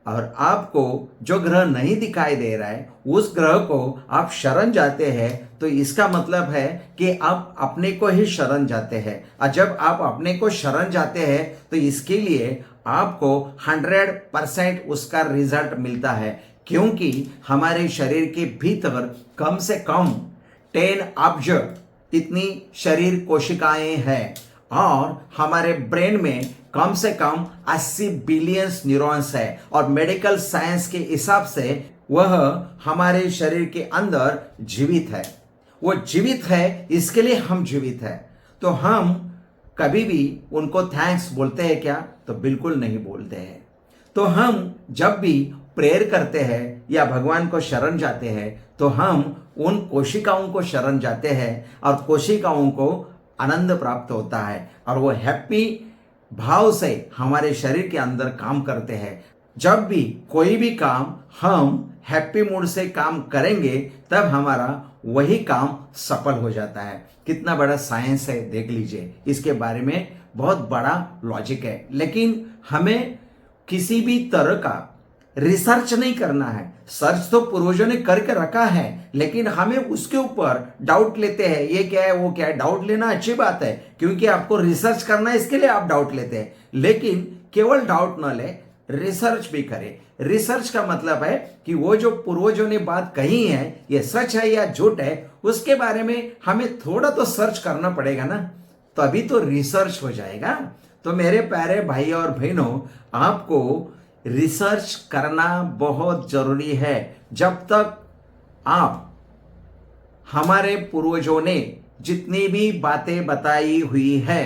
और आपको जो ग्रह नहीं दिखाई दे रहा है उस ग्रह को आप शरण जाते हैं, तो इसका मतलब है कि आप अपने को ही शरण जाते हैं। और जब आप अपने को शरण जाते हैं तो इसके लिए आपको 100% उसका रिजल्ट मिलता है, क्योंकि हमारे शरीर के भीतर कम से कम 10 अब्ज इतनी शरीर कोशिकाएं हैं और हमारे ब्रेन में कम से कम 80 बिलियंस न्यूरॉन्स है। और मेडिकल साइंस के हिसाब से वह हमारे शरीर के अंदर जीवित है। वो जीवित है, इसके लिए हम जीवित है। तो हम कभी भी उनको थैंक्स बोलते हैं क्या? तो बिल्कुल नहीं बोलते हैं। तो हम जब भी प्रेयर करते हैं या भगवान को शरण जाते हैं तो हम उन कोशिकाओं को शरण जाते हैं और कोशिकाओं को आनंद प्राप्त होता है और वो हैप्पी भाव से हमारे शरीर के अंदर काम करते हैं। जब भी कोई भी काम हम हैप्पी मूड से काम करेंगे तब हमारा वही काम सफल हो जाता है। कितना बड़ा साइंस है देख लीजिए, इसके बारे में बहुत बड़ा लॉजिक है। लेकिन हमें किसी भी तरह का रिसर्च नहीं करना है। सर्च तो पूर्वजों ने करके रखा है, लेकिन हमें उसके ऊपर डाउट लेते हैं, ये क्या है वो क्या है। डाउट लेना अच्छी बात है, क्योंकि आपको रिसर्च करना है, इसके लिए आप डाउट लेते हैं। लेकिन केवल डाउट न ले, रिसर्च भी करें। रिसर्च का मतलब है कि वो जो पूर्वजों ने बात कही है ये सच है या झूठ है, उसके बारे में हमें थोड़ा तो सर्च करना पड़ेगा ना, तभी तो रिसर्च हो जाएगा। तो मेरे प्यारे भाई और बहनों, आपको रिसर्च करना बहुत जरूरी है। जब तक आप हमारे पूर्वजों ने जितनी भी बातें बताई हुई है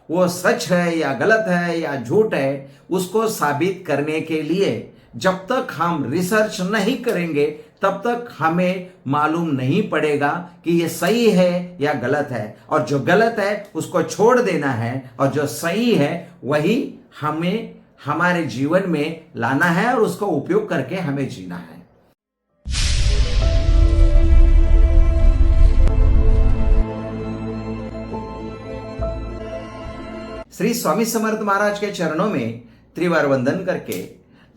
वो सच है या गलत है या झूठ है, उसको साबित करने के लिए जब तक हम रिसर्च नहीं करेंगे तब तक हमें मालूम नहीं पड़ेगा कि ये सही है या गलत है। और जो गलत है उसको छोड़ देना है और जो सही है वही हमें हमारे जीवन में लाना है और उसको उपयोग करके हमें जीना है। श्री स्वामी समर्थ महाराज के चरणों में त्रिवार वंदन करके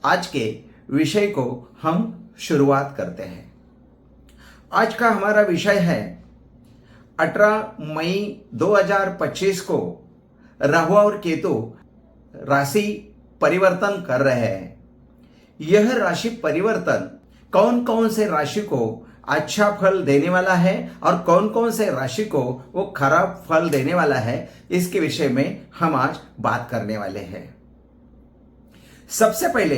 आज के विषय को हम शुरुआत करते हैं। आज का हमारा विषय है 18 मई 2025 को राहु और केतु राशि परिवर्तन कर रहे हैं। यह राशि परिवर्तन कौन कौन से राशि को अच्छा फल देने वाला है और कौन कौन से राशि को वो खराब फल देने वाला है, इसके विषय में हम आज बात करने वाले हैं। सबसे पहले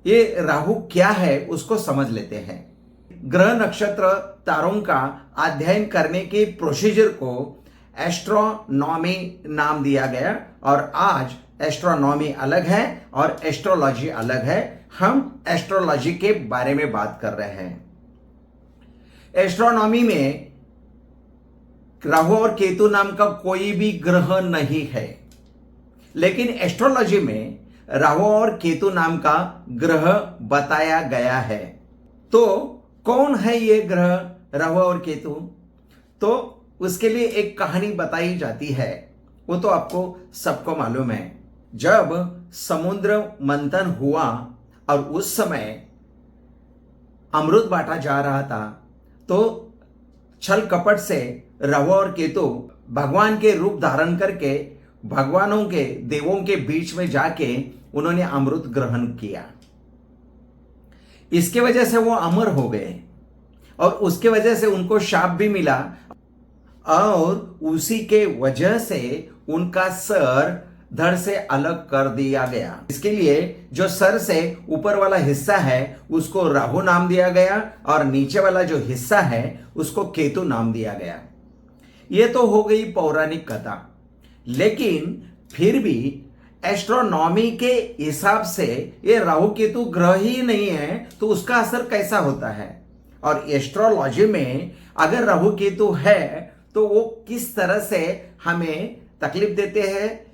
ये राहु क्या है उसको समझ लेते हैं। ग्रह नक्षत्र तारों का अध्ययन करने के प्रोसीजर को एस्ट्रोनॉमी नाम दिया गया और आज एस्ट्रोनॉमी अलग है और एस्ट्रोलॉजी अलग है। हम एस्ट्रोलॉजी के बारे में बात कर रहे हैं। एस्ट्रोनॉमी में राहु और केतु नाम का कोई भी ग्रह नहीं है, लेकिन एस्ट्रोलॉजी में राहु और केतु नाम का ग्रह बताया गया है। तो कौन है ये ग्रह राहु और केतु? तो उसके लिए एक कहानी बताई जाती है, वो तो आपको सबको मालूम है। जब समुद्र मंथन हुआ और उस समय अमृत बांटा जा रहा था, तो छल कपट से राहु और केतु भगवान के रूप धारण करके भगवानों के देवों के बीच में जाके उन्होंने अमृत ग्रहण किया। इसके वजह से वो अमर हो गए और उसके वजह से उनको शाप भी मिला और उसी के वजह से उनका सर धड़ से अलग कर दिया गया। इसके लिए जो सर से ऊपर वाला हिस्सा है उसको राहु नाम दिया गया और नीचे वाला जो हिस्सा है उसको केतु नाम दिया गया। ये तो हो गई पौराणिक कथा, लेकिन फिर भी एस्ट्रोनॉमी के हिसाब से ये राहु केतु ग्रह ही नहीं है तो उसका असर कैसा होता है। और एस्ट्रोलॉजी में अगर राहु केतु है तो वो किस तरह से हमें तकलीफ देते हैं।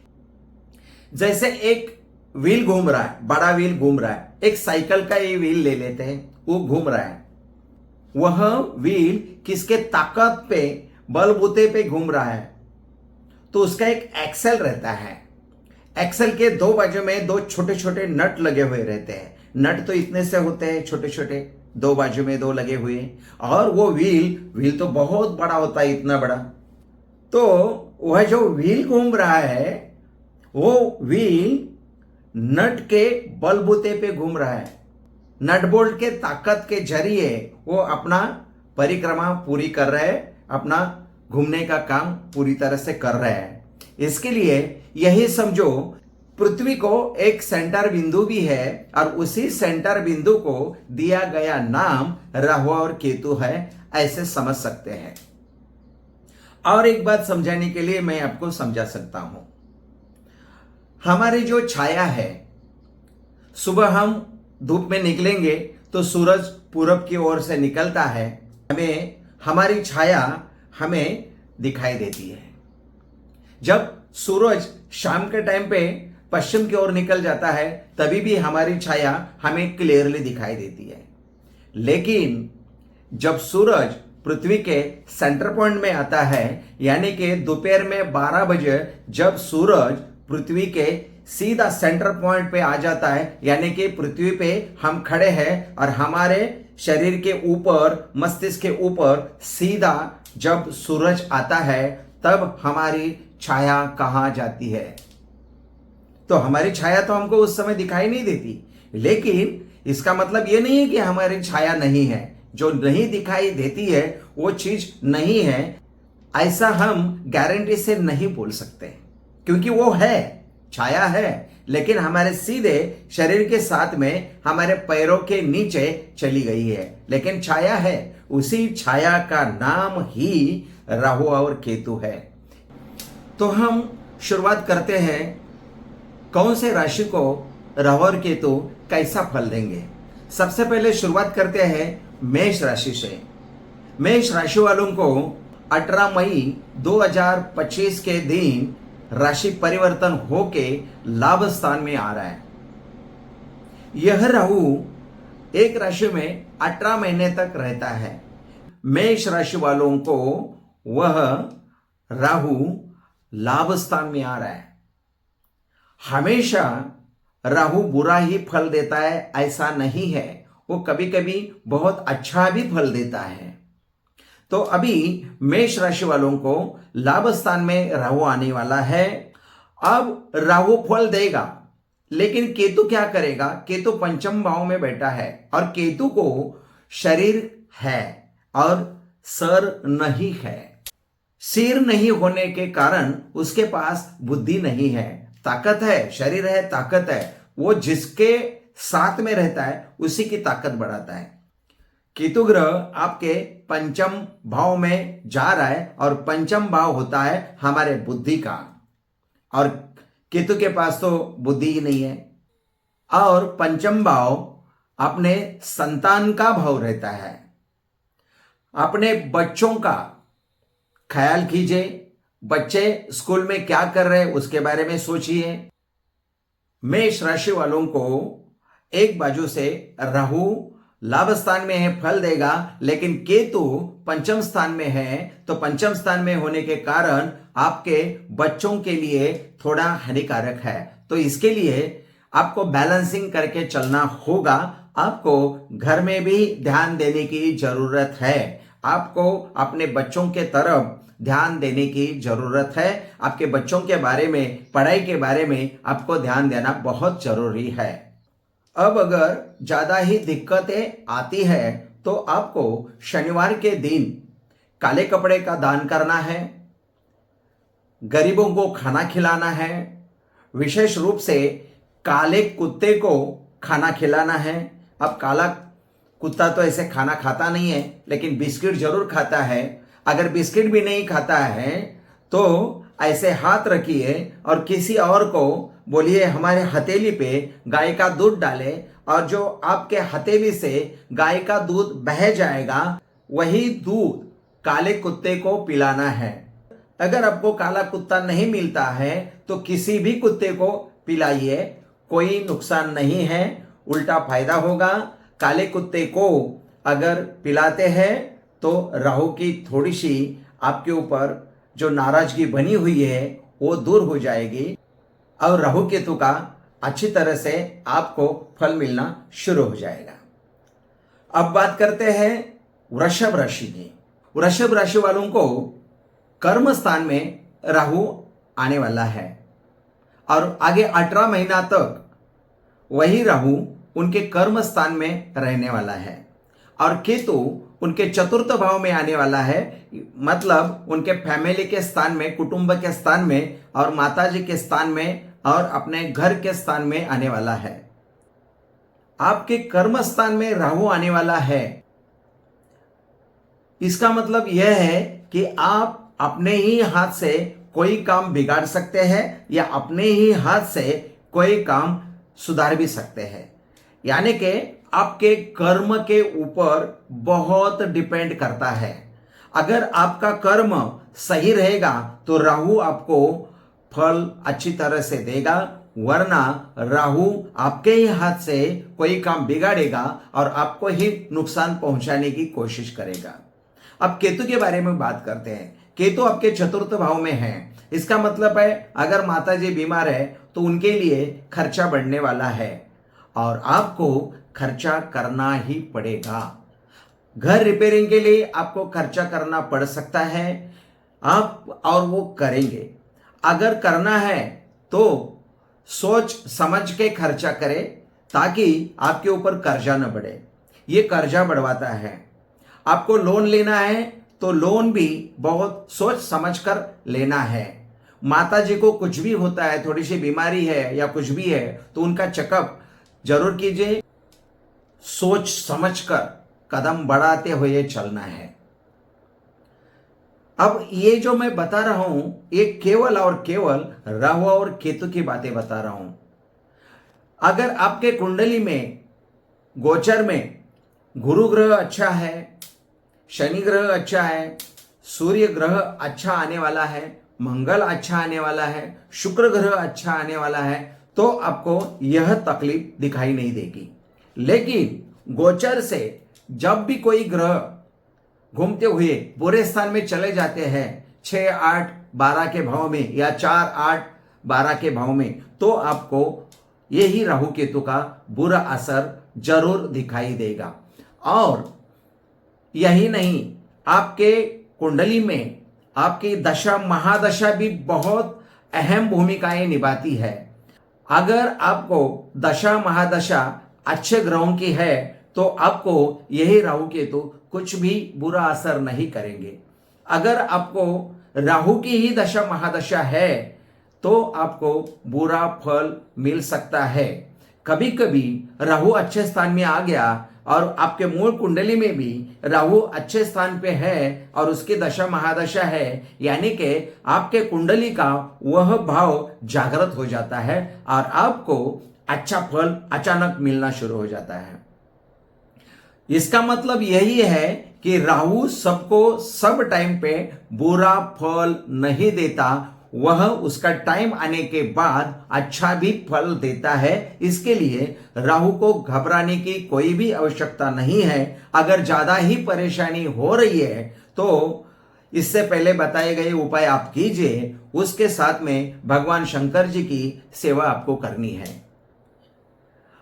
जैसे एक व्हील घूम रहा है, बड़ा व्हील घूम रहा है, एक साइकिल का ये व्हील ले लेते हैं, वो घूम रहा है। वह व्हील किसके ताकत पे, बलबूते पे घूम रहा है, तो उसका एक एक्सेल रहता है। एक्सल के दो बाजू में दो छोटे छोटे नट लगे हुए रहते हैं। नट तो इतने से होते हैं छोटे छोटे, दो बाजू में दो लगे हुए, और वो व्हील तो बहुत बड़ा होता है, इतना बड़ा। तो वह जो व्हील घूम रहा है वो व्हील नट के बलबूते पे घूम रहा है। नट बोल्ट के ताकत के जरिए वो अपना परिक्रमा पूरी कर रहा है, अपना घूमने का काम पूरी तरह से कर रहा है। इसके लिए यही समझो पृथ्वी को एक सेंटर बिंदु भी है, और उसी सेंटर बिंदु को दिया गया नाम राहु और केतु है, ऐसे समझ सकते हैं। और एक बात समझाने के लिए मैं आपको समझा सकता हूं। हमारी जो छाया है, सुबह हम धूप में निकलेंगे तो सूरज पूरब की ओर से निकलता है, हमारी छाया हमें दिखाई देती है। जब सूरज शाम के टाइम पे पश्चिम की ओर निकल जाता है तभी भी हमारी छाया हमें क्लियरली दिखाई देती है। लेकिन जब सूरज पृथ्वी के सेंटर पॉइंट में आता है, यानी कि दोपहर में 12 बजे जब सूरज पृथ्वी के सीधा सेंटर पॉइंट पे आ जाता है, यानी कि पृथ्वी पे हम खड़े हैं और हमारे शरीर के ऊपर, मस्तिष्क के ऊपर सीधा जब सूरज आता है, तब हमारी छाया कहां जाती है? तो हमारी छाया तो हमको उस समय दिखाई नहीं देती। लेकिन इसका मतलब यह नहीं है कि हमारी छाया नहीं है। जो नहीं दिखाई देती है वो चीज नहीं है, ऐसा हम गारंटी से नहीं बोल सकते, क्योंकि वो है, छाया है, लेकिन हमारे सीधे शरीर के साथ में हमारे पैरों के नीचे चली गई है, लेकिन छाया है। उसी छाया का नाम ही राहु और केतु है। तो हम शुरुआत करते हैं, कौन से राशि को राहु और केतु कैसा फल देंगे। सबसे पहले शुरुआत करते हैं मेष राशि से। मेष राशि वालों को 18 मई 2025 के दिन राशि परिवर्तन होके लाभ स्थान में आ रहा है। यह राहु एक राशि में 18 महीने तक रहता है। मेष राशि वालों को वह राहु लाभ स्थान में आ रहा है। हमेशा राहु बुरा ही फल देता है ऐसा नहीं है, वो कभी कभी बहुत अच्छा भी फल देता है। तो अभी मेष राशि वालों को लाभ स्थान में राहु आने वाला है। अब राहु फल देगा, लेकिन केतु क्या करेगा? केतु पंचम भाव में बैठा है, और केतु को शरीर है और सर नहीं है। सिर नहीं होने के कारण उसके पास बुद्धि नहीं है। ताकत है, शरीर है, ताकत है, वो जिसके साथ में रहता है उसी की ताकत बढ़ाता है। केतु ग्रह आपके पंचम भाव में जा रहा है, और पंचम भाव होता है हमारे बुद्धि का, और केतु के पास तो बुद्धि ही नहीं है। और पंचम भाव अपने संतान का भाव रहता है। अपने बच्चों का ख्याल कीजिए, बच्चे स्कूल में क्या कर रहे हैं उसके बारे में सोचिए। मेष राशि वालों को एक बाजू से राहु लाभ स्थान में है, फल देगा, लेकिन केतु पंचम स्थान में है, तो पंचम स्थान में होने के कारण आपके बच्चों के लिए थोड़ा हानिकारक है। तो इसके लिए आपको बैलेंसिंग करके चलना होगा। आपको घर में भी ध्यान देने की जरूरत है। आपको अपने बच्चों के तरफ ध्यान देने की जरूरत है। आपके बच्चों के बारे में, पढ़ाई के बारे में आपको ध्यान देना बहुत जरूरी है। अब अगर ज्यादा ही दिक्कतें आती है तो आपको शनिवार के दिन काले कपड़े का दान करना है, गरीबों को खाना खिलाना है, विशेष रूप से काले कुत्ते को खाना खिलाना है। अब काला कुत्ता तो ऐसे खाना खाता नहीं है, लेकिन बिस्किट जरूर खाता है। अगर बिस्किट भी नहीं खाता है तो ऐसे हाथ रखिए और किसी और को बोलिए हमारे हथेली पे गाय का दूध डाले, और जो आपके हथेली से गाय का दूध बह जाएगा वही दूध काले कुत्ते को पिलाना है। अगर आपको काला कुत्ता नहीं मिलता है तो किसी भी कुत्ते को पिलाइए, कोई नुकसान नहीं है, उल्टा फायदा होगा। काले कुत्ते को अगर पिलाते हैं तो राहु की थोड़ी सी आपके ऊपर जो नाराजगी बनी हुई है वो दूर हो जाएगी। और राहु केतु का अच्छी तरह से आपको फल मिलना शुरू हो जाएगा। अब बात करते हैं वृषभ राशि की। वृषभ राशि वालों को कर्म स्थान में राहु आने वाला है और आगे 18 महीना तक वही राहु उनके कर्म स्थान में रहने वाला है और केतु उनके चतुर्थ भाव में आने वाला है, मतलब उनके फैमिली के स्थान में, कुटुंब के स्थान में और माताजी के स्थान में और अपने घर के स्थान में आने वाला है। आपके कर्म स्थान में राहु आने वाला है, इसका मतलब यह है कि आप अपने ही हाथ से कोई काम बिगाड़ सकते हैं या अपने ही हाथ से कोई काम सुधार भी सकते हैं। यानी कि आपके कर्म के ऊपर बहुत डिपेंड करता है। अगर आपका कर्म सही रहेगा तो राहु आपको फल अच्छी तरह से देगा, वरना राहु आपके ही हाथ से कोई काम बिगाड़ेगा और आपको ही नुकसान पहुंचाने की कोशिश करेगा। अब केतु के बारे में बात करते हैं। केतु आपके चतुर्थ भाव में है, इसका मतलब है अगर माताजी बीमार है तो उनके लिए खर्चा बढ़ने वाला है और आपको खर्चा करना ही पड़ेगा। घर रिपेयरिंग के लिए आपको खर्चा करना पड़ सकता है आप, और वो करेंगे। अगर करना है तो सोच समझ के खर्चा करें ताकि आपके ऊपर कर्जा न बढ़े। ये कर्जा बढ़वाता है। आपको लोन लेना है तो लोन भी बहुत सोच समझ कर लेना है। माता जी को कुछ भी होता है, थोड़ी सी बीमारी है या कुछ भी है, तो उनका चेकअप जरूर कीजिए। सोच समझकर कदम बढ़ाते हुए चलना है। अब ये जो मैं बता रहा हूं ये केवल और केवल राहु और केतु की बातें बता रहा हूं। अगर आपके कुंडली में गोचर में गुरु ग्रह अच्छा है, शनि ग्रह अच्छा है, सूर्य ग्रह अच्छा आने वाला है, मंगल अच्छा आने वाला है, शुक्र ग्रह अच्छा आने वाला है, तो आपको यह तकलीफ दिखाई नहीं देगी। लेकिन गोचर से जब भी कोई ग्रह घूमते हुए बुरे स्थान में चले जाते हैं 6, 8, 12 के भाव में या 4, 8, 12 के भाव में, तो आपको यही राहु केतु का बुरा असर जरूर दिखाई देगा। और यही नहीं, आपके कुंडली में आपकी दशा महादशा भी बहुत अहम भूमिकाएं निभाती है। अगर आपको दशा महादशा अच्छे ग्रहों की है तो आपको यही राहु केतु कुछ भी बुरा असर नहीं करेंगे। अगर आपको राहु की ही दशा महादशा है तो आपको बुरा फल मिल सकता है। कभी कभी राहु अच्छे स्थान में आ गया और आपके मूल कुंडली में भी राहु अच्छे स्थान पे है और उसकी दशा महादशा है, यानी कि आपके कुंडली का वह भाव जागृत हो जाता है और आपको अच्छा फल अचानक मिलना शुरू हो जाता है। इसका मतलब यही है कि राहु सबको सब टाइम पे बुरा फल नहीं देता, वह उसका टाइम आने के बाद अच्छा भी फल देता है। इसके लिए राहु को घबराने की कोई भी आवश्यकता नहीं है। अगर ज्यादा ही परेशानी हो रही है तो इससे पहले बताए गए उपाय आप कीजिए, उसके साथ में भगवान शंकर जी की सेवा आपको करनी है।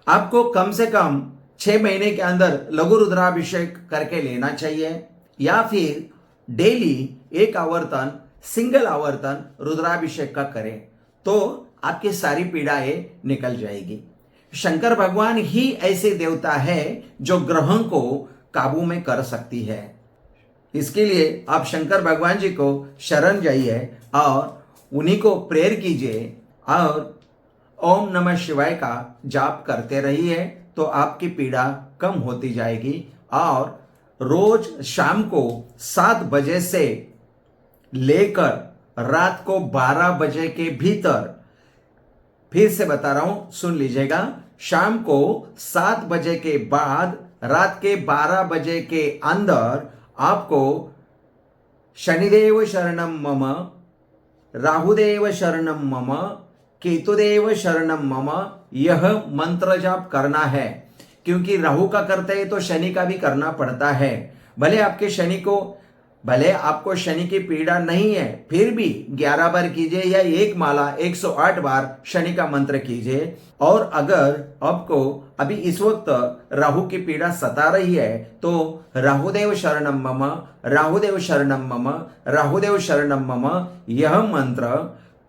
आपको कम से कम 6 महीने के अंदर लघु रुद्राभिषेक करके लेना चाहिए या फिर डेली एक आवर्तन, सिंगल आवर्तन रुद्राभिषेक का करें तो आपकी सारी पीड़ाएं निकल जाएगी। शंकर भगवान ही ऐसे देवता है जो ग्रहों को काबू में कर सकती है। इसके लिए आप शंकर भगवान जी को शरण जाइए और उन्हीं को प्रेयर कीजिए और ओम नमः शिवाय का जाप करते रहिए तो आपकी पीड़ा कम होती जाएगी। और रोज शाम को 7 बजे से लेकर रात को 12 बजे के भीतर, फिर से बता रहा हूं, सुन लीजिएगा, शाम को 7 बजे के बाद रात के 12 बजे के अंदर आपको शनिदेव शरणम मम, राहुदेव शरणम मम, केतुदेव शरणम मम यह मंत्र जाप करना है। क्योंकि राहु का करते हैं तो शनि का भी करना पड़ता है। भले आपके शनि को भले आपको शनि की पीड़ा नहीं है, फिर भी 11 बार कीजिए या एक माला 108 बार शनि का मंत्र कीजिए। और अगर आपको अभी इस वक्त राहु की पीड़ा सता रही है तो राहुदेव शरणम मम, राहुदेव शरणम मम, राहुदेव शरणम मम, यह मंत्र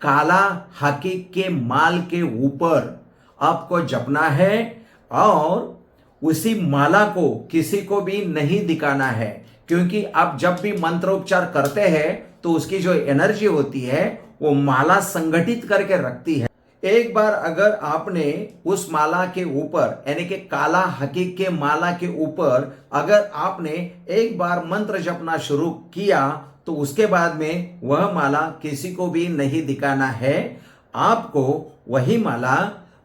काला हाकी के माल के ऊपर आपको जपना है और उसी माला को किसी को भी नहीं दिखाना है, क्योंकि आप जब भी मंत्रोच्चार करते हैं तो उसकी जो एनर्जी होती है वो माला संगठित करके रखती है। एक बार अगर आपने उस माला के ऊपर यानी कि काला हकीक के माला के ऊपर अगर आपने एक बार मंत्र जपना शुरू किया तो उसके बाद में वह माला किसी को भी नहीं दिखाना है। आपको वही माला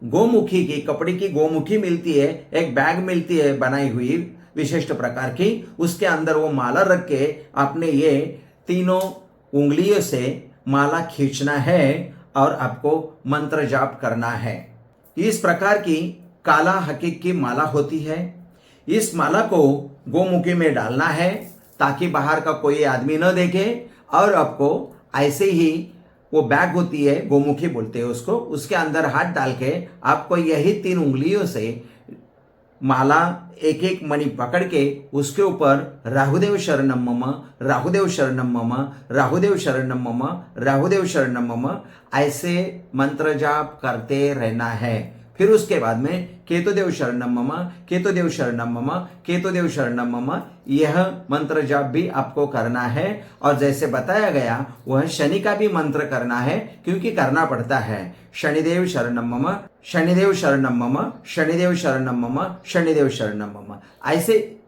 गोमुखी की, कपड़े की गोमुखी मिलती है, एक बैग मिलती है बनाई हुई विशिष्ट प्रकार की, उसके अंदर वो माला रख के आपने ये तीनों उंगलियों से माला खींचना है और आपको मंत्र जाप करना है। इस प्रकार की काला हकीक की माला होती है। इस माला को गोमुखी में डालना है ताकि बाहर का कोई आदमी न देखे, और आपको ऐसे ही वो बैग होती है, गोमुखी बोलते हैं उसको, उसके अंदर हाथ डाल के आपको यही 3 उंगलियों से माला एक एक मणि पकड़ के उसके ऊपर राहुदेव शरणम मम, राहुदेव शरणम मम, राहुदेव शरणम मम, राहुदेव शरणम मम ऐसे मंत्र जाप करते रहना है। फिर उसके बाद में केतुदेव शरणम मम, केतुदेव शरणम मम, केतुदेव शरणम मम यह मंत्र जाप भी आपको करना है। और जैसे बताया गया वह शनि का भी मंत्र करना है, क्योंकि करना पड़ता है। शनिदेव शरणम मम, शनिदेव शरणम मम, शनिदेव शरणम मम, शनिदेव शरणम मम ऐसे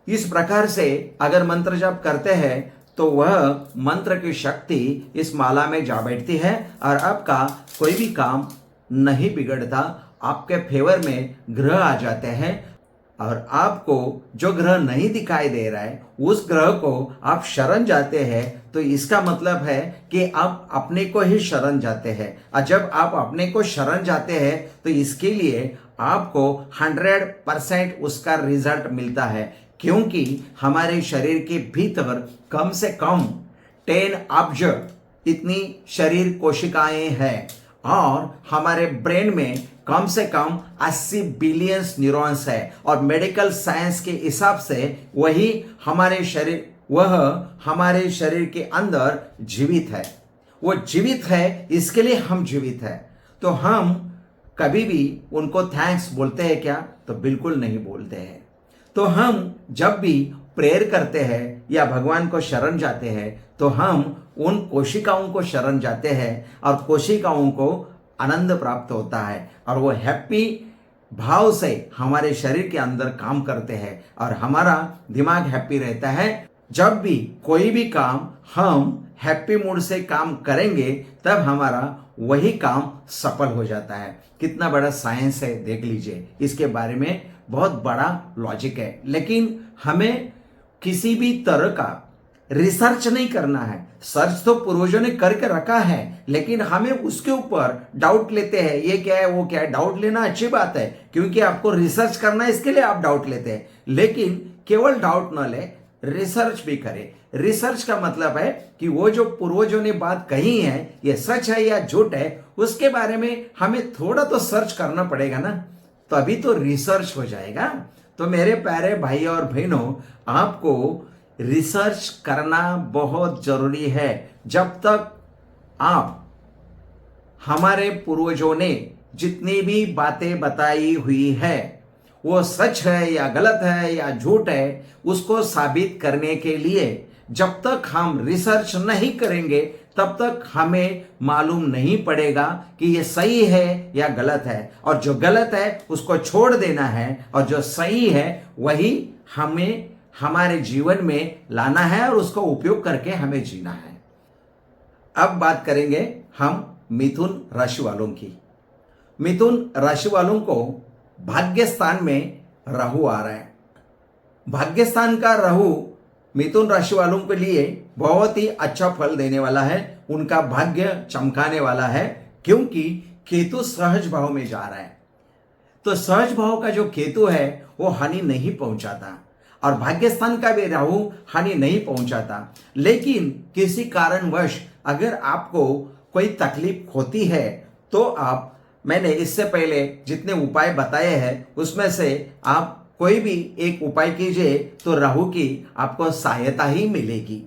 इस प्रकार से अगर मंत्र जाप करते हैं तो वह मंत्र की शक्ति इस माला में जा बैठती है और आपका कोई भी काम नहीं बिगड़ता, आपके फेवर में ग्रह आ जाते हैं और आपको जो ग्रह नहीं दिखाई दे रहा है उस ग्रह को आप शरण जाते हैं। तो इसका मतलब है कि आप अपने को ही शरण जाते हैं, और जब आप अपने को शरण जाते हैं तो इसके लिए आपको 100% उसका रिजल्ट मिलता है, क्योंकि हमारे शरीर के भीतर कम से कम 10 अब्ज इतनी शरीर कोशिकाएं हैं और हमारे ब्रेन में कम से कम 80 बिलियंस न्यूरॉन्स है। और मेडिकल साइंस के हिसाब से वही हमारे शरीर के अंदर जीवित है। वो जीवित है, इसके लिए हम जीवित है। तो हम कभी भी उनको थैंक्स बोलते हैं क्या? तो बिल्कुल नहीं बोलते हैं। तो हम जब भी प्रेयर करते हैं या भगवान को शरण जाते हैं तो हम उन कोशिकाओं को शरण जाते हैं और कोशिकाओं को आनंद प्राप्त होता है और वो हैप्पी भाव से हमारे शरीर के अंदर काम करते हैं और हमारा दिमाग हैप्पी रहता है। जब भी कोई भी काम हम हैप्पी मूड से काम करेंगे तब हमारा वही काम सफल हो जाता है। कितना बड़ा साइंस है देख लीजिए, इसके बारे में बहुत बड़ा लॉजिक है। लेकिन हमें किसी भी तरह का रिसर्च नहीं करना है। सर्च तो पूर्वजों ने करके रखा है, लेकिन हमें उसके ऊपर डाउट लेते हैं, ये क्या है वो क्या है। डाउट लेना अच्छी बात है, क्योंकि आपको रिसर्च करना है, इसके लिए आप डाउट लेते हैं। लेकिन केवल डाउट न ले, रिसर्च भी करें। रिसर्च का मतलब है कि वो जो पूर्वजों ने बात कही है ये सच है या झूठ है, उसके बारे में हमें थोड़ा तो सर्च करना पड़ेगा ना, तभी तो रिसर्च हो जाएगा। तो मेरे प्यारे भाई और बहनों, आपको रिसर्च करना बहुत जरूरी है। जब तक आप हमारे पूर्वजों ने जितनी भी बातें बताई हुई है वो सच है या गलत है या झूठ है, उसको साबित करने के लिए जब तक हम रिसर्च नहीं करेंगे तब तक हमें मालूम नहीं पड़ेगा कि ये सही है या गलत है। और जो गलत है उसको छोड़ देना है और जो सही है वही हमें हमारे जीवन में लाना है और उसको उपयोग करके हमें जीना है। अब बात करेंगे हम मिथुन राशि वालों की। मिथुन राशि वालों को भाग्य स्थान में राहु आ रहा है। भाग्य स्थान का राहु मिथुन राशि वालों के लिए बहुत ही अच्छा फल देने वाला है, उनका भाग्य चमकाने वाला है, क्योंकि केतु सहज भाव में जा रहा है। तो सहज भाव का जो केतु है वो हानि नहीं पहुंचाता। और भाग्यस्थान का भी राहु हानि नहीं पहुंचाता। लेकिन किसी कारणवश अगर आपको कोई तकलीफ होती है तो आप, मैंने इससे पहले जितने उपाय बताए हैं उसमें से आप कोई भी एक उपाय कीजिए तो राहु की आपको सहायता ही मिलेगी।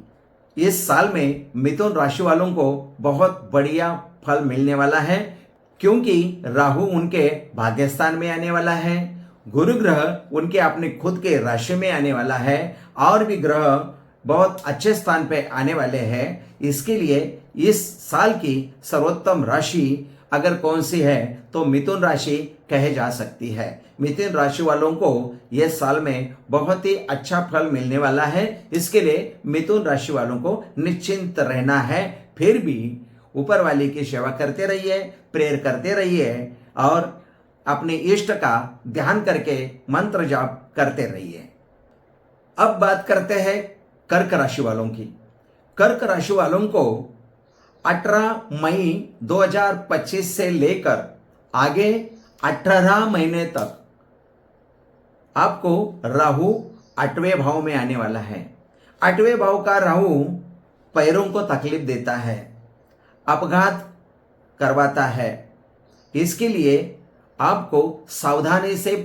इस साल में मिथुन राशि वालों को बहुत बढ़िया फल मिलने वाला है, क्योंकि राहु उनके भाग्यस्थान में आने वाला है, गुरु ग्रह उनके अपने खुद के राशि में आने वाला है, और भी ग्रह बहुत अच्छे स्थान पे आने वाले हैं। इसके लिए इस साल की सर्वोत्तम राशि अगर कौन सी है तो मिथुन राशि कहे जा सकती है। मिथुन राशि वालों को यह साल में बहुत ही अच्छा फल मिलने वाला है। इसके लिए मिथुन राशि वालों को निश्चिंत रहना है। फिर भी ऊपर वाले की सेवा करते रहिए, प्रेयर करते रहिए और अपने इष्ट का ध्यान करके मंत्र जाप करते रहिए। अब बात करते हैं कर्क राशि वालों की। कर्क राशि वालों को 18 मई 2025 से लेकर आगे 18 महीने तक आपको राहु 8वें भाव में आने वाला है। 8वें भाव का राहु पैरों को तकलीफ देता है, अपघात करवाता है। इसके लिए आपको सावधानी से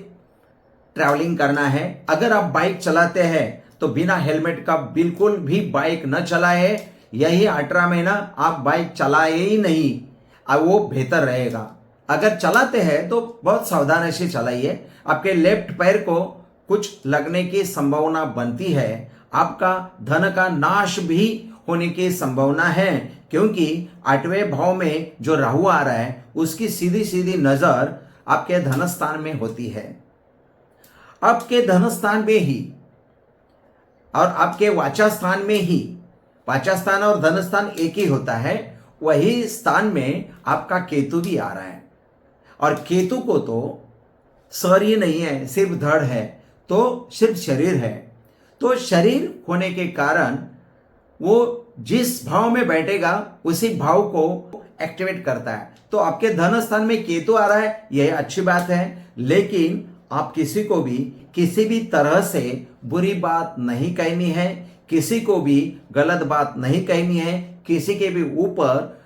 ट्रैवलिंग करना है। अगर आप बाइक चलाते हैं तो बिना हेलमेट का बिल्कुल भी बाइक न चलाए। यही 18 महीना आप बाइक चलाए ही नहीं, अब वो बेहतर रहेगा। अगर चलाते हैं तो बहुत सावधानी से चलाइए। आपके लेफ्ट पैर को कुछ लगने की संभावना बनती है। आपका धन का नाश भी होने की संभावना है, क्योंकि 8वें भाव में जो राहु आ रहा है उसकी सीधी सीधी नजर आपके धन स्थान में होती है। आपके धन स्थान में ही और आपके वाचा स्थान में ही, वाचा स्थान और धन स्थान एक ही होता है, वही स्थान में आपका केतु भी आ रहा है। और केतु को तो सर ही नहीं है, सिर्फ धड़ है, तो सिर्फ शरीर है। तो शरीर होने के कारण वो जिस भाव में बैठेगा उसी भाव को एक्टिवेट करता है। तो आपके धन स्थान में केतु आ रहा है, यह अच्छी बात है। लेकिन आप किसी को भी किसी भी तरह से बुरी बात नहीं कहनी है, किसी को भी गलत बात नहीं कहनी है, किसी के भी ऊपर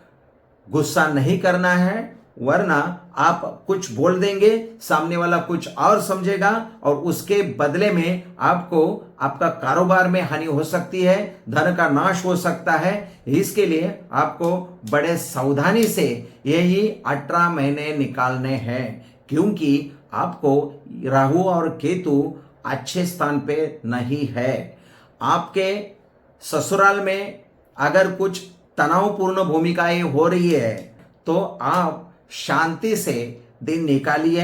गुस्सा नहीं करना है, वरना आप कुछ बोल देंगे, सामने वाला कुछ और समझेगा और उसके बदले में आपको आपका कारोबार में हानि हो सकती है, धन का नाश हो सकता है। इसके लिए आपको बड़े सावधानी से यही 18 महीने निकालने हैं, क्योंकि आपको राहु और केतु अच्छे स्थान पे नहीं है। आपके ससुराल में अगर कुछ तनावपूर्ण भूमिकाएं हो रही है तो आप शांति से दिन निकालिए।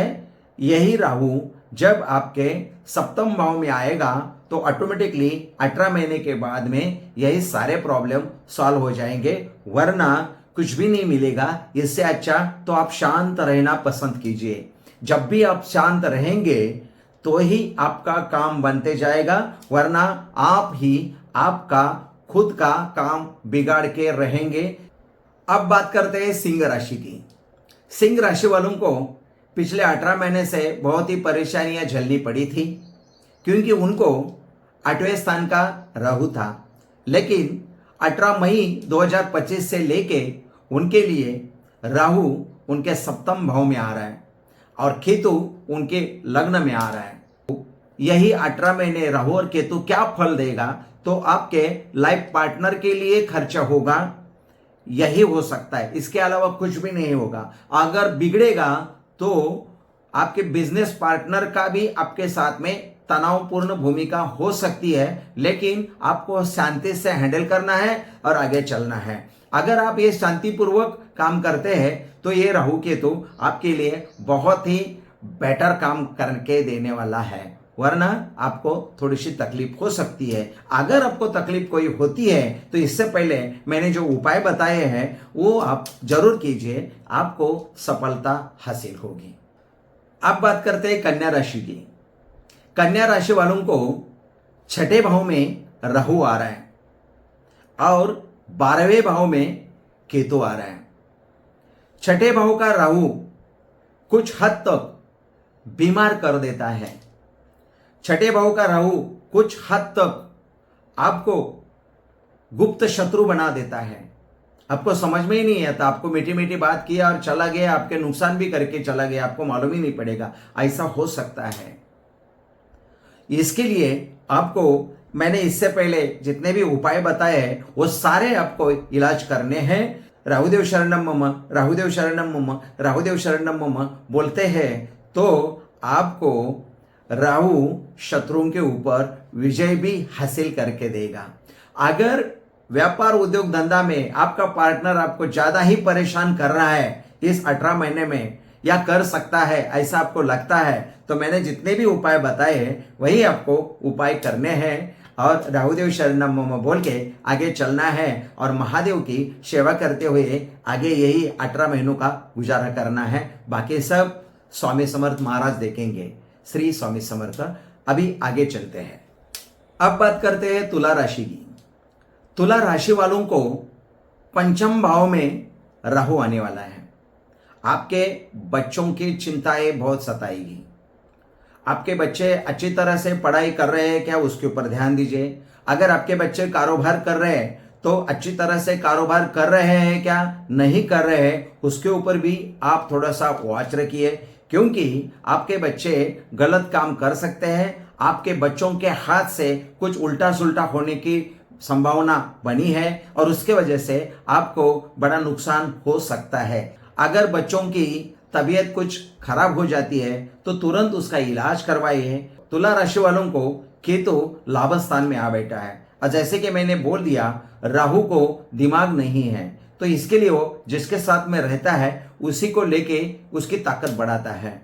यही राहु जब आपके सप्तम भाव में आएगा तो ऑटोमेटिकली 18 महीने के बाद में यही सारे प्रॉब्लम सॉल्व हो जाएंगे, वरना कुछ भी नहीं मिलेगा। इससे अच्छा तो आप शांत रहना पसंद कीजिए। जब भी आप शांत रहेंगे तो ही आपका काम बनते जाएगा, वरना आप ही आपका खुद का काम बिगाड़ के रहेंगे। अब बात करते हैं सिंह राशि की। सिंह राशि वालों को पिछले 18 महीने से बहुत ही परेशानियां झेलनी पड़ी थी, क्योंकि उनको 8वें स्थान का राहु था। लेकिन 18 मई 2025 से लेके उनके लिए राहु उनके सप्तम भाव में आ रहा है और केतु उनके लग्न में आ रहा है। यही 18 महीने राहु और केतु क्या फल देगा, तो आपके लाइफ पार्टनर के लिए खर्चा होगा, यही हो सकता है, इसके अलावा कुछ भी नहीं होगा। अगर बिगड़ेगा तो आपके बिजनेस पार्टनर का भी आपके साथ में तनावपूर्ण भूमिका हो सकती है, लेकिन आपको शांति से हैंडल करना है और आगे चलना है। अगर आप ये शांतिपूर्वक काम करते हैं तो ये राहु केतु आपके लिए बहुत ही बेटर काम करके देने वाला है, वरना आपको थोड़ी सी तकलीफ हो सकती है। अगर आपको तकलीफ कोई होती है तो इससे पहले मैंने जो उपाय बताए हैं वो आप जरूर कीजिए, आपको सफलता हासिल होगी। अब बात करते हैं कन्या राशि की। कन्या राशि वालों को 6ठे भाव में राहु आ रहा है और 12वें भाव में केतु आ रहा है। 6ठे भाव का राहु कुछ हद तक बीमार कर देता है। छठे भाव का राहु कुछ हद तक आपको गुप्त शत्रु बना देता है, आपको समझ में ही नहीं आता, आपको मीठी मीठी बात किया और चला गया, आपके नुकसान भी करके चला गया, आपको मालूम ही नहीं पड़ेगा, ऐसा हो सकता है। इसके लिए आपको मैंने इससे पहले जितने भी उपाय बताए हैं वो सारे आपको इलाज करने हैं। राहुदेव शरणम मम, राहुदेव शरणम मम, राहुदेव शरणम मम बोलते हैं तो आपको राहु शत्रुओं के ऊपर विजय भी हासिल करके देगा। अगर व्यापार उद्योग धंधा में आपका पार्टनर आपको ज्यादा ही परेशान कर रहा है इस 18 महीने में, या कर सकता है ऐसा आपको लगता है, तो मैंने जितने भी उपाय बताए हैं वही आपको उपाय करने हैं और राहुदेव शरणम मम बोल के आगे चलना है और महादेव की सेवा करते हुए आगे यही 18 महीनों का गुजारा करना है। बाकी सब स्वामी समर्थ महाराज देखेंगे। श्री स्वामी समर्थ। अभी आगे चलते हैं। अब बात करते हैं तुला राशि की। तुला राशि वालों को पंचम भाव में राहु आने वाला है। आपके बच्चों की चिंताएं बहुत सताएगी। आपके बच्चे अच्छी तरह से पढ़ाई कर रहे हैं क्या, उसके ऊपर ध्यान दीजिए। अगर आपके बच्चे कारोबार कर रहे हैं तो अच्छी तरह से कारोबार कर रहे हैं क्या, नहीं कर रहे हैं, उसके ऊपर भी आप थोड़ा सा वॉच रखिए, क्योंकि आपके बच्चे गलत काम कर सकते हैं। आपके बच्चों के हाथ से कुछ उल्टा सुल्टा होने की संभावना बनी है और उसके वजह से आपको बड़ा नुकसान हो सकता है। अगर बच्चों की तबीयत कुछ खराब हो जाती है तो तुरंत उसका इलाज करवाइए। तुला राशि वालों को केतु लाभ स्थान में आ बैठा है और जैसे कि मैंने बोल दिया राहु को दिमाग नहीं है, तो इसके लिए वो जिसके साथ में रहता है उसी को लेके उसकी ताकत बढ़ाता है।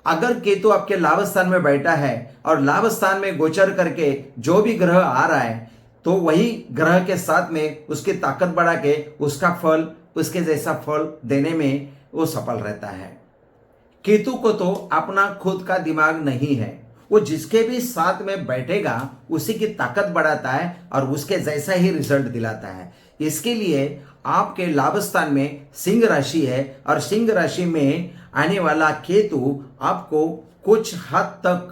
अगर केतु आपके लाभ स्थान में बैठा है और लाभ स्थान में गोचर करके जो भी ग्रह आ रहा है तो वही ग्रह के साथ में उसकी ताकत बढ़ा के उसका फल उसके जैसा फल देने में वो सफल रहता है। केतु को तो अपना खुद का दिमाग नहीं है, वो जिसके भी साथ में बैठेगा उसी की ताकत बढ़ाता है और उसके जैसा ही रिजल्ट दिलाता है। इसके लिए आपके लाभ स्थान में सिंह राशि है और सिंह राशि में आने वाला केतु आपको कुछ हद तक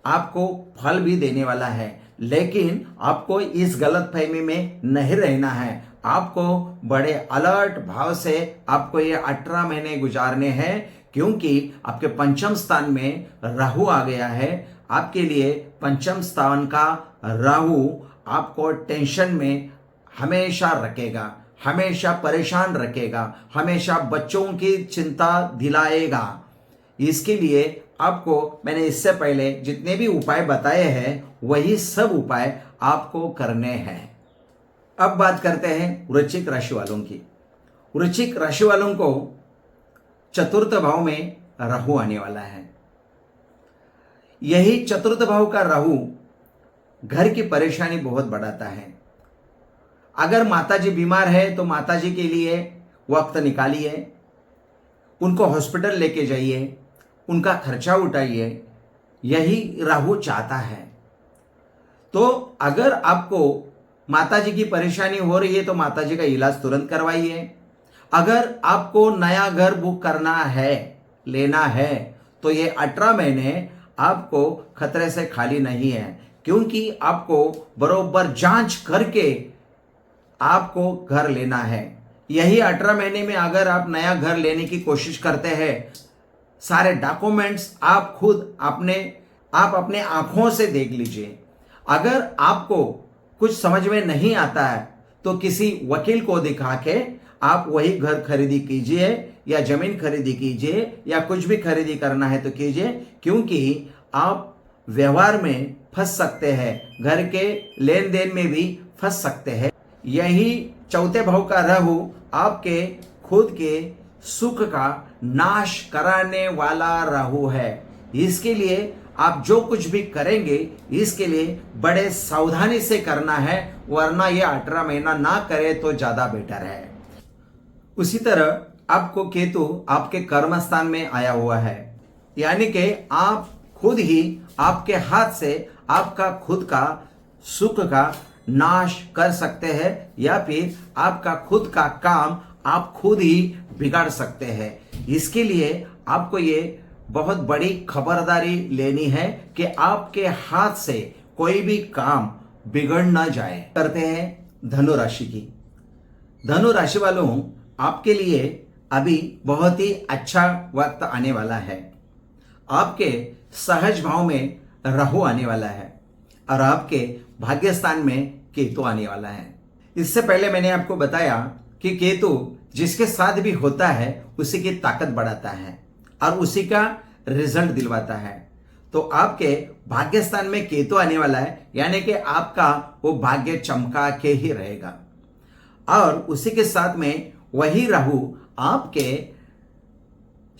आपको फल भी देने वाला है, लेकिन आपको इस गलतफहमी में नहीं रहना है। आपको बड़े अलर्ट भाव से आपको ये 18 महीने गुजारने हैं, क्योंकि आपके पंचम स्थान में राहु आ गया है। आपके लिए पंचम स्थान का राहु आपको टेंशन में हमेशा रखेगा, हमेशा परेशान रखेगा, हमेशा बच्चों की चिंता दिलाएगा। इसके लिए आपको मैंने इससे पहले जितने भी उपाय बताए हैं वही सब उपाय आपको करने हैं। अब बात करते हैं वृश्चिक राशि वालों की। वृश्चिक राशि वालों को चतुर्थ भाव में राहु आने वाला है। यही चतुर्थ भाव का राहु घर की परेशानी बहुत बढ़ाता है। अगर माताजी बीमार है तो माताजी के लिए वक्त निकालिए, उनको हॉस्पिटल लेके जाइए, उनका खर्चा उठाइए, यही राहु चाहता है। तो अगर आपको माताजी की परेशानी हो रही है तो माताजी का इलाज तुरंत करवाइए। अगर आपको नया घर बुक करना है, लेना है, तो ये 18 महीने आपको खतरे से खाली नहीं है, क्योंकि आपको बरोबर जांच करके आपको घर लेना है। यही 18 महीने में अगर आप नया घर लेने की कोशिश करते हैं, सारे डॉक्यूमेंट्स आप खुद आप अपने आंखों से देख लीजिए। अगर आपको कुछ समझ में नहीं आता है तो किसी वकील को दिखा के आप वही घर खरीदी कीजिए या जमीन खरीदी कीजिए या कुछ भी खरीदी करना है तो कीजिए, क्योंकि आप व्यवहार में फंस सकते हैं, घर के लेन देन में भी फंस सकते हैं। यही चौथे भाव का राहु आपके खुद के सुख का नाश कराने वाला राहु है। इसके लिए आप जो कुछ भी करेंगे इसके लिए बड़े सावधानी से करना है, वरना ये 18 महीना ना करे तो ज्यादा बेटर है। उसी तरह आपको केतु आपके कर्म स्थान में आया हुआ है, यानी कि आप खुद ही आपके हाथ से आपका खुद का सुख का नाश कर सकते हैं या फिर आपका खुद का काम आप खुद ही बिगाड़ सकते हैं। इसके लिए आपको ये बहुत बड़ी खबरदारी लेनी है कि आपके हाथ से कोई भी काम बिगड़ ना जाए। करते हैं धनु राशि की। धनु राशि वालों, आपके लिए अभी बहुत ही अच्छा वक्त आने वाला है। आपके सहज भाव में राहु आने वाला है और आपके भाग्य स्थान में केतु आने वाला है। इससे पहले मैंने आपको बताया कि केतु जिसके साथ भी होता है उसी की ताकत बढ़ाता है और उसी का रिजल्ट दिलवाता है। तो आपके भाग्य स्थान में केतु आने वाला है, यानी कि आपका वो भाग्य चमका के ही रहेगा। और उसी के साथ में वही राहु आपके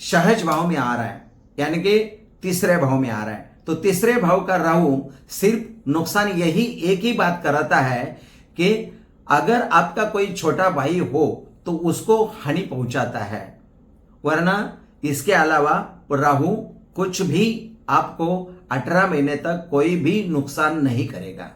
सहज भाव में आ रहा है, यानी कि तीसरे भाव में आ रहा है। तो तीसरे भाव का राहु सिर्फ नुकसान यही एक ही बात कराता है कि अगर आपका कोई छोटा भाई हो तो उसको हानि पहुंचाता है, वरना इसके अलावा राहु कुछ भी आपको 18 महीने तक कोई भी नुकसान नहीं करेगा।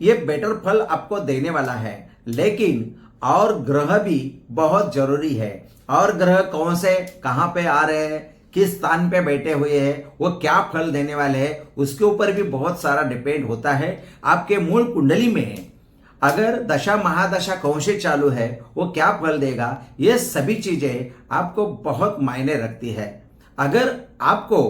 ये बेटर फल आपको देने वाला है, लेकिन और ग्रह भी बहुत जरूरी है। और ग्रह कौन से कहां पे आ रहे हैं, किस स्थान पे बैठे हुए हैं, वो क्या फल देने वाले हैं, उसके ऊपर भी बहुत सारा डिपेंड होता है। आपके मूल कुंडली में अगर दशा महादशा कौन से चालू है, वो क्या फल देगा, ये सभी चीजें आपको बहुत मायने रखती है। अगर आपको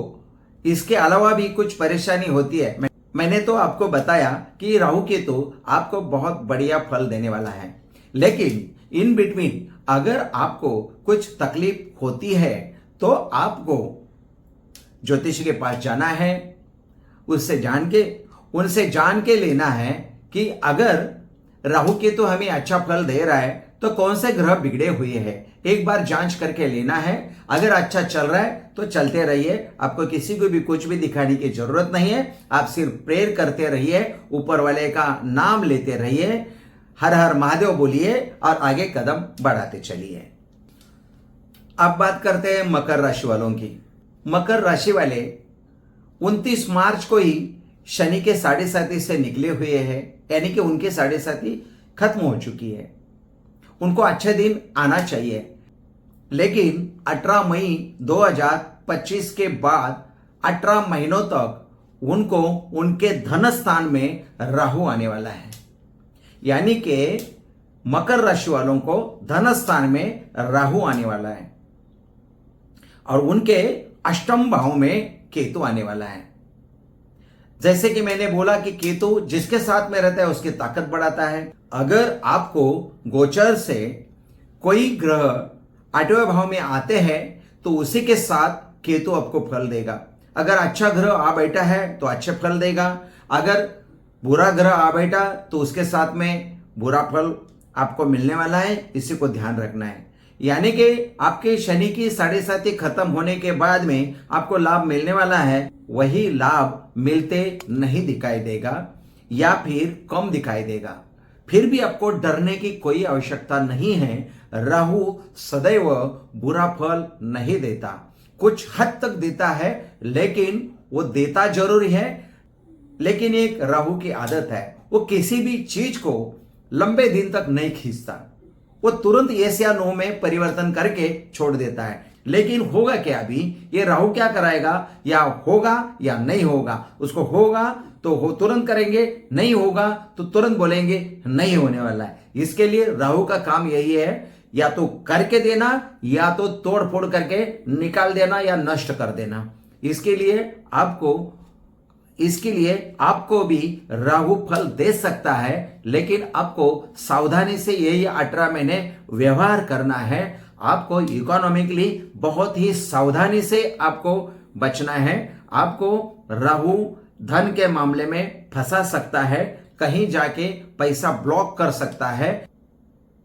इसके अलावा भी कुछ परेशानी होती है, मैंने तो आपको बताया कि राहु केतु आपको बहुत बढ़िया फल देने वाला है, लेकिन इन बिटवीन अगर आपको कुछ तकलीफ होती है तो आपको ज्योतिष के पास जाना है, उनसे जान के लेना है कि अगर राहु केतु हमें अच्छा फल दे रहा है तो कौन से ग्रह बिगड़े हुए हैं, एक बार जांच करके लेना है। अगर अच्छा चल रहा है तो चलते रहिए, आपको किसी को भी कुछ भी दिखाने की जरूरत नहीं है। आप सिर्फ प्रेयर करते रहिए, ऊपर वाले का नाम लेते रहिए, हर हर महादेव बोलिए और आगे कदम बढ़ाते चलिए। अब बात करते हैं मकर राशि वालों की। मकर राशि वाले 29 मार्च को ही शनि के साढ़े साथी से निकले हुए हैं, यानी कि उनके साढ़े साथी खत्म हो चुकी है। उनको अच्छे दिन आना चाहिए, लेकिन 18 मई 2025 के बाद 18 महीनों तक उनको उनके धन स्थान में राहु आने वाला है, यानी कि मकर राशि वालों को धन स्थान में राहु आने वाला है और उनके अष्टम भाव में केतु आने वाला है। जैसे कि मैंने बोला कि केतु जिसके साथ में रहता है उसकी ताकत बढ़ाता है। अगर आपको गोचर से कोई ग्रह 8वें भाव में आते हैं तो उसी के साथ केतु आपको फल देगा। अगर अच्छा ग्रह आ बैठा है तो अच्छे फल देगा, अगर बुरा ग्रह आ बैठा तो उसके साथ में बुरा फल आपको मिलने वाला है। इसी को ध्यान रखना है, यानी कि आपके शनि की साढ़े साथी खत्म होने के बाद में आपको लाभ मिलने वाला है, वही लाभ मिलते नहीं दिखाई देगा या फिर कम दिखाई देगा। फिर भी आपको डरने की कोई आवश्यकता नहीं है। राहु सदैव बुरा फल नहीं देता, कुछ हद तक देता है, लेकिन वो देता जरूर है। लेकिन एक राहु की आदत है, वो किसी भी चीज को लंबे दिन तक नहीं खींचता, वो तुरंत यस या नो में परिवर्तन करके छोड़ देता है। लेकिन होगा क्या, अभी ये राहु क्या कराएगा, या होगा या नहीं होगा। उसको होगा तो हो तुरंत करेंगे, नहीं होगा तो तुरंत बोलेंगे नहीं होने वाला है। इसके लिए राहु का काम यही है, या तो करके देना या तो तोड़ फोड़ करके निकाल देना या नष्ट कर देना। इसके लिए आपको भी राहु फल दे सकता है, लेकिन आपको सावधानी से यही 18 महीने व्यवहार करना है। आपको इकोनॉमिकली बहुत ही सावधानी से आपको बचना है। आपको राहु धन के मामले में फंसा सकता है, कहीं जाके पैसा ब्लॉक कर सकता है।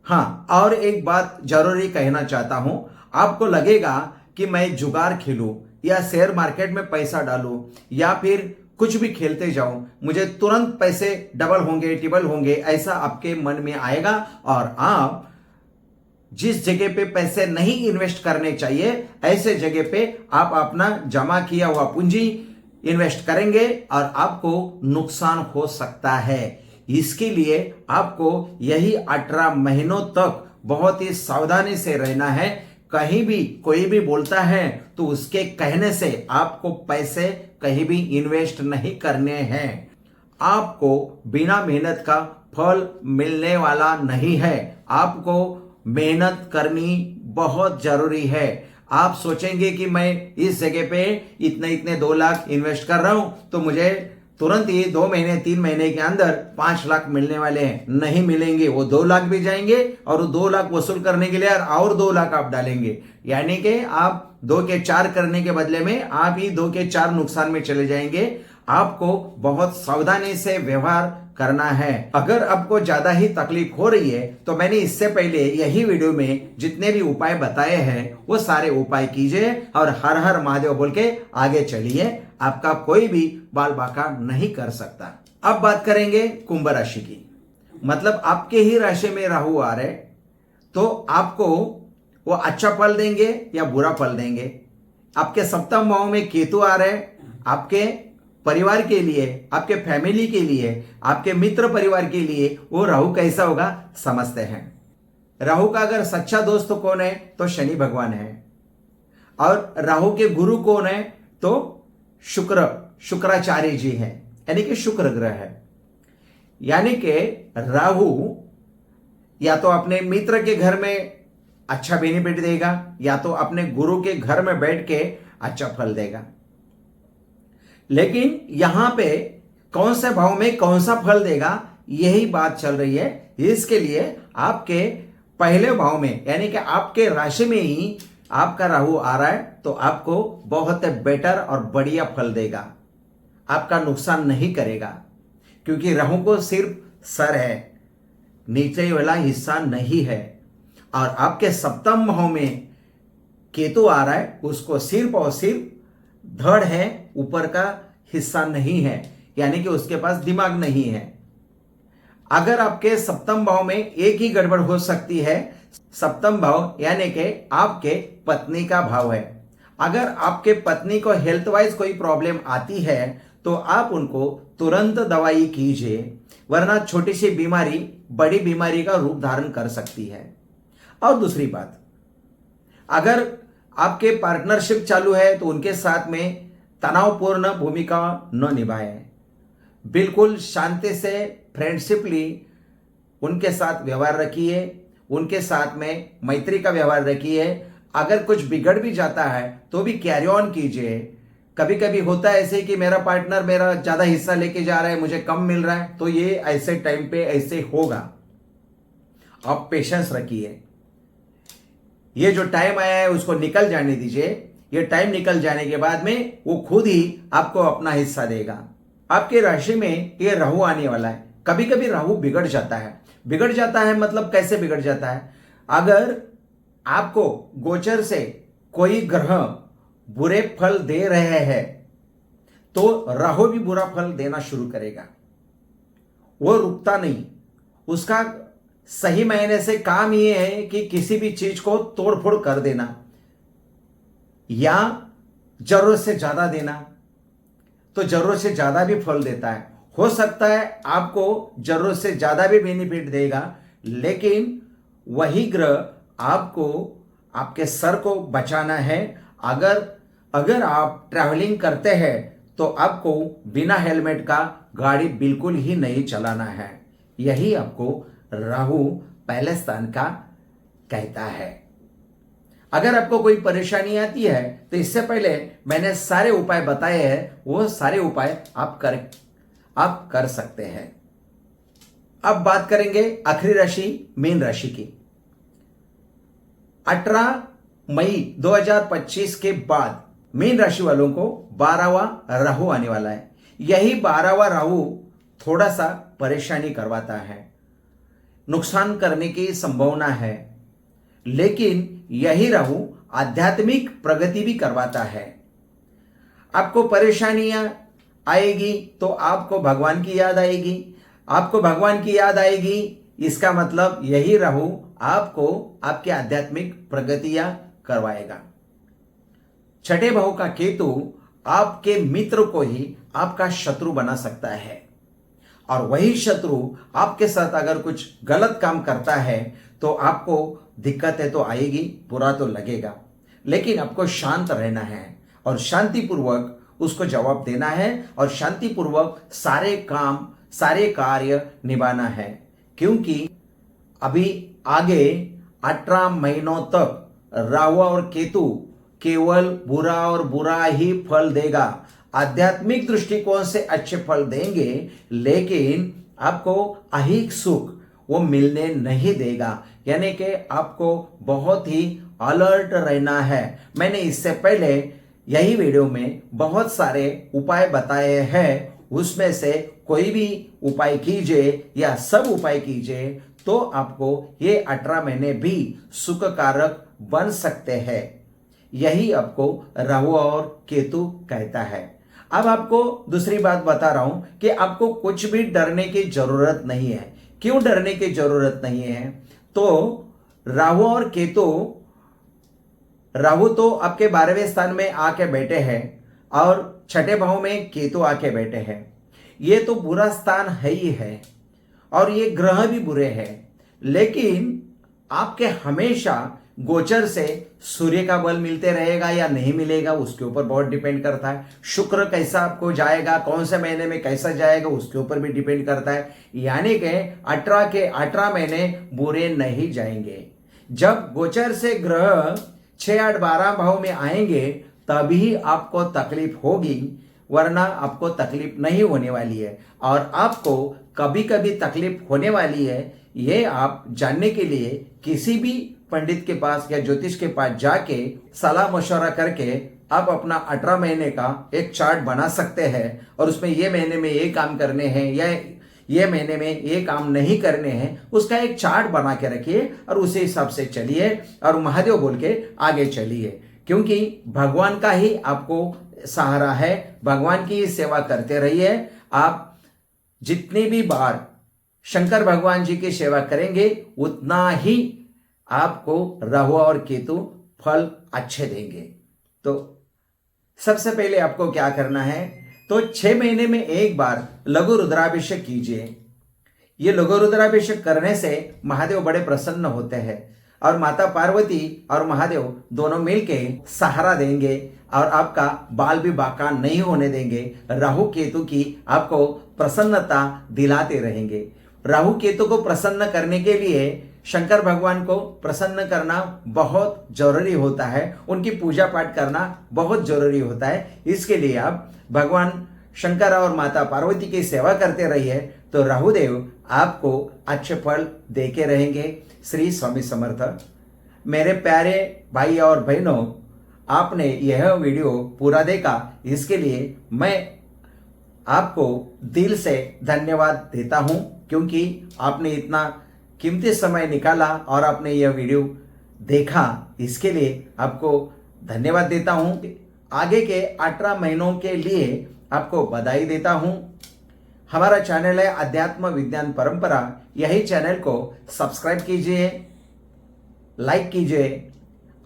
हाँ, और एक बात जरूरी कहना चाहता हूं, आपको लगेगा कि मैं जुगार खेलूं या शेयर मार्केट में पैसा डालूं या फिर कुछ भी खेलते जाऊं, मुझे तुरंत पैसे डबल होंगे ट्रिपल होंगे, ऐसा आपके मन में आएगा और आप जिस जगह पे पैसे नहीं इन्वेस्ट करने चाहिए ऐसे जगह पे आप अपना जमा किया हुआ पूंजी इन्वेस्ट करेंगे और आपको नुकसान हो सकता है। इसके लिए आपको यही 18 महीनों तक बहुत ही सावधानी से रहना है। कहीं भी कोई भी बोलता है तो उसके कहने से आपको पैसे कहीं भी इन्वेस्ट नहीं करने हैं। आपको बिना मेहनत का फल मिलने वाला नहीं है। आपको मेहनत करनी बहुत जरूरी है। आप सोचेंगे कि मैं इस जगह पे इतने इतने 2 लाख इन्वेस्ट कर रहा हूं तो मुझे तुरंत ही 2 महीने 3 महीने के अंदर 5 लाख मिलने वाले हैं। नहीं मिलेंगे, वो 2 लाख भी जाएंगे और 2 लाख वसूल करने के लिए और 2 लाख आप डालेंगे, यानी कि आप 2 के 4 करने के बदले में आप ही 2 के 4 नुकसान में चले जाएंगे। आपको बहुत सावधानी से व्यवहार करना है। अगर आपको ज्यादा ही तकलीफ हो रही है तो मैंने इससे पहले यही वीडियो में जितने भी उपाय बताए हैं वो सारे उपाय कीजिए और हर हर महादेव बोल के आगे चलिए। आपका कोई भी बाल बाका नहीं कर सकता। अब बात करेंगे कुंभ राशि की। मतलब आपके ही राशि में राहु आ रहे तो आपको वो अच्छा फल देंगे या बुरा फल देंगे। आपके सप्तम भाव में केतु आ रहे, आपके परिवार के लिए, आपके फैमिली के लिए, आपके मित्र परिवार के लिए वो राहु कैसा होगा समझते हैं। राहु का अगर सच्चा दोस्त कौन है तो शनि भगवान है, और राहु के गुरु कौन है तो शुक्राचार्य जी हैं, यानी कि शुक्र ग्रह है। यानी कि राहु या तो अपने मित्र के घर में अच्छा बेनिफिट देगा या तो अपने गुरु के घर में बैठ के अच्छा फल देगा। लेकिन यहां पे कौन से भाव में कौन सा फल देगा यही बात चल रही है। इसके लिए आपके पहले भाव में यानी कि आपके राशि में ही आपका राहु आ रहा है तो आपको बहुत बेटर और बढ़िया फल देगा, आपका नुकसान नहीं करेगा। क्योंकि राहु को सिर्फ सर है, नीचे वाला हिस्सा नहीं है। और आपके सप्तम भाव में केतु आ रहा है, उसको सिर्फ और सिर्फ धड़ है, ऊपर का हिस्सा नहीं है, यानी कि उसके पास दिमाग नहीं है। अगर आपके सप्तम भाव में एक ही गड़बड़ हो सकती है, सप्तम भाव यानी कि आपके पत्नी का भाव है। अगर आपके पत्नी को हेल्थ वाइज कोई प्रॉब्लम आती है तो आप उनको तुरंत दवाई कीजिए, वरना छोटी सी बीमारी बड़ी बीमारी का रूप धारण कर सकती है। और दूसरी बात, अगर आपके पार्टनरशिप चालू है तो उनके साथ में तनावपूर्ण भूमिका न निभाएं। बिल्कुल शांति से फ्रेंडशिपली उनके साथ व्यवहार रखिए, उनके साथ में मैत्री का व्यवहार रखिए। अगर कुछ बिगड़ भी जाता है तो भी कैरी ऑन कीजिए। कभी कभी होता है ऐसे कि मेरा पार्टनर मेरा ज्यादा हिस्सा लेके जा रहा है, मुझे कम मिल रहा है, तो ये ऐसे टाइम पे ऐसे होगा। आप पेशेंस रखिए। ये जो टाइम आया है उसको निकल जाने दीजिए। ये टाइम निकल जाने के बाद में वो खुद ही आपको अपना हिस्सा देगा। आपके राशि में ये राहु आने वाला है। कभी कभी राहु बिगड़ जाता है। बिगड़ जाता है मतलब कैसे बिगड़ जाता है? अगर आपको गोचर से कोई ग्रह बुरे फल दे रहे हैं तो राहु भी बुरा फल देना शुरू करेगा। वो रुकता नहीं। उसका सही मायने से काम ये है कि किसी भी चीज को तोड़फोड़ कर देना या जरूरत से ज्यादा देना, तो जरूरत से ज्यादा भी फल देता है। हो सकता है आपको जरूरत से ज्यादा भी बेनिफिट देगा, लेकिन वही ग्रह आपको आपके सर को बचाना है। अगर आप ट्रैवलिंग करते हैं तो आपको बिना हेलमेट का गाड़ी बिल्कुल ही नहीं चलाना है। यही आपको राहु पहले स्थान का कहता है। अगर आपको कोई परेशानी आती है तो इससे पहले मैंने सारे उपाय बताए हैं, वो सारे उपाय आप कर सकते हैं। अब बात करेंगे आखिरी राशि मीन राशि की। 18 मई 2025 के बाद मीन राशि वालों को 12वां राहु आने वाला है। यही 12वां राहु थोड़ा सा परेशानी करवाता है, नुकसान करने की संभावना है, लेकिन यही राहु आध्यात्मिक प्रगति भी करवाता है। आपको परेशानियां आएगी तो आपको भगवान की याद आएगी। आपको भगवान की याद आएगी, इसका मतलब यही राहु आपको आपके आध्यात्मिक प्रगतियां करवाएगा। छठे भाव का केतु आपके मित्र को ही आपका शत्रु बना सकता है, और वही शत्रु आपके साथ अगर कुछ गलत काम करता है तो आपको दिक्कतें तो आएगी, बुरा तो लगेगा। लेकिन आपको शांत रहना है और शांतिपूर्वक उसको जवाब देना है और शांतिपूर्वक सारे काम सारे कार्य निभाना है, क्योंकि अभी आगे 18 महीनों तक राहु और केतु केवल बुरा और बुरा ही फल देगा। आध्यात्मिक दृष्टिकोण से अच्छे फल देंगे, लेकिन आपको अहिक सुख वो मिलने नहीं देगा। यानी कि आपको बहुत ही अलर्ट रहना है। मैंने इससे पहले यही वीडियो में बहुत सारे उपाय बताए हैं, उसमें से कोई भी उपाय कीजिए या सब उपाय कीजिए तो आपको ये 18 महीने भी सुखकारक बन सकते हैं। यही आपको राहु और केतु कहता है। अब आपको दूसरी बात बता रहा हूं कि आपको कुछ भी डरने की जरूरत नहीं है। क्यों डरने की जरूरत नहीं है? तो राहु और केतु, राहु तो आपके 12वें स्थान में आके बैठे हैं और छठे भाव में केतु आके बैठे हैं। ये तो बुरा स्थान है ही है और ये ग्रह भी बुरे हैं, लेकिन आपके हमेशा गोचर से सूर्य का बल मिलते रहेगा या नहीं मिलेगा उसके ऊपर बहुत डिपेंड करता है। शुक्र कैसा आपको जाएगा, कौन से महीने में कैसा जाएगा उसके ऊपर भी डिपेंड करता है। यानी कि 18 के 18 महीने बुरे नहीं जाएंगे। जब गोचर से ग्रह 6, 8, 12 भाव में आएंगे तभी आपको तकलीफ होगी, वरना आपको तकलीफ नहीं होने वाली है। और आपको कभी कभी तकलीफ होने वाली है, ये आप जानने के लिए किसी भी पंडित के पास या ज्योतिष के पास जाके सलाह मशवरा करके आप अपना 18 महीने का एक चार्ट बना सकते हैं और उसमें ये महीने में ये काम करने हैं या ये महीने में ये काम नहीं करने हैं, उसका एक चार्ट बना के रखिए और उसी हिसाब से चलिए और महादेव बोल के आगे चलिए, क्योंकि भगवान का ही आपको सहारा है। भगवान की सेवा करते रहिए। आप जितनी भी बार शंकर भगवान जी की सेवा करेंगे उतना ही आपको राहु और केतु फल अच्छे देंगे। तो सबसे पहले आपको क्या करना है, तो 6 महीने में एक बार लघु रुद्राभिषेक कीजिए। ये लघु रुद्राभिषेक करने से महादेव बड़े प्रसन्न होते हैं और माता पार्वती और महादेव दोनों मिलके सहारा देंगे और आपका बाल भी बाका नहीं होने देंगे। राहु केतु की आपको प्रसन्नता दिलाते रहेंगे। राहु केतु को प्रसन्न करने के लिए शंकर भगवान को प्रसन्न करना बहुत जरूरी होता है, उनकी पूजा पाठ करना बहुत जरूरी होता है। इसके लिए आप भगवान शंकर और माता पार्वती की सेवा करते रहिए तो राहुदेव आपको अच्छे फल देके रहेंगे। श्री स्वामी समर्थ। मेरे प्यारे भाई और बहनों, आपने यह वीडियो पूरा देखा, इसके लिए मैं आपको दिल से धन्यवाद देता हूं, क्योंकि आपने इतना कीमती समय निकाला और आपने यह वीडियो देखा, इसके लिए आपको धन्यवाद देता हूं। आगे के 18 महीनों के लिए आपको बधाई देता हूं। हमारा चैनल है अध्यात्म विज्ञान परंपरा। यही चैनल को सब्सक्राइब कीजिए, लाइक कीजिए।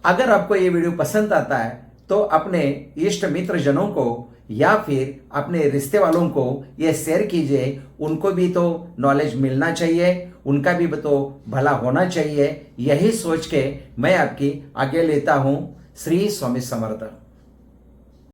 अगर आपको ये वीडियो पसंद आता है तो अपने इष्ट मित्र जनों को या फिर अपने रिश्ते वालों को ये शेयर कीजिए। उनको भी तो नॉलेज मिलना चाहिए, उनका भी तो भला होना चाहिए। यही सोच के मैं आपकी आगे लेता हूं। श्री स्वामी समर्थ।